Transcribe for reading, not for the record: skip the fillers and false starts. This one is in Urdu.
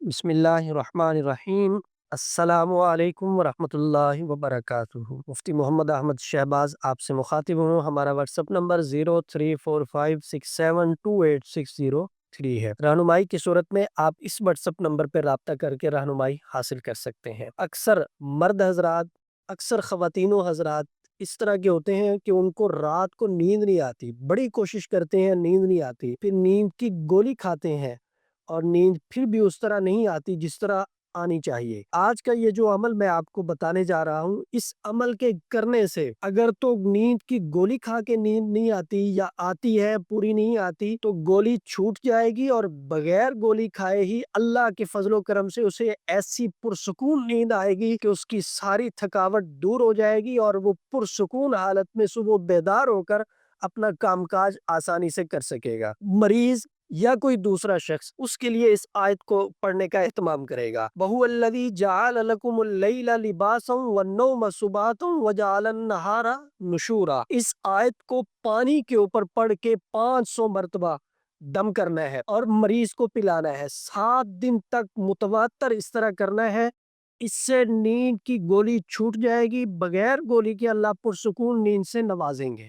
بسم اللہ الرحمن الرحیم۔ السلام علیکم ورحمۃ اللہ وبرکاتہ۔ مفتی محمد احمد شہباز آپ سے مخاطب ہوں۔ ہمارا واٹس ایپ نمبر 0345672860 ہے۔ رہنمائی کی صورت میں آپ اس واٹس ایپ نمبر پر رابطہ کر کے رہنمائی حاصل کر سکتے ہیں۔ اکثر مرد حضرات، اکثر خواتین و حضرات اس طرح کے ہوتے ہیں کہ ان کو رات کو نیند نہیں آتی، بڑی کوشش کرتے ہیں نیند نہیں آتی، پھر نیند کی گولی کھاتے ہیں اور نیند پھر بھی اس طرح نہیں آتی جس طرح آنی چاہیے۔ آج کا یہ جو عمل میں آپ کو بتانے جا رہا ہوں، اس عمل کے کرنے سے اگر تو نیند کی گولی کھا کے نیند نہیں آتی یا آتی ہے پوری نہیں آتی تو گولی چھوٹ جائے گی، اور بغیر گولی کھائے ہی اللہ کے فضل و کرم سے اسے ایسی پرسکون نیند آئے گی کہ اس کی ساری تھکاوٹ دور ہو جائے گی اور وہ پرسکون حالت میں صبح بیدار ہو کر اپنا کام کاج آسانی سے کر سکے گا۔ مریض یا کوئی دوسرا شخص اس کے لیے اس آیت کو پڑھنے کا اہتمام کرے گا۔ وَهُوَ الَّذِي جَعَلَ لَكُمُ اللَّيْلَ لِبَاسًا وَالنَّوْمَ سُبَاتًا وَجَعَلَ النَّهَارَ نُشُورًا۔ اس آیت کو پانی کے اوپر پڑھ کے 500 مرتبہ دم کرنا ہے اور مریض کو پلانا ہے۔ 7 دن تک متواتر اس طرح کرنا ہے۔ اس سے نیند کی گولی چھوٹ جائے گی، بغیر گولی کے اللہ پرسکون نیند سے نوازیں گے۔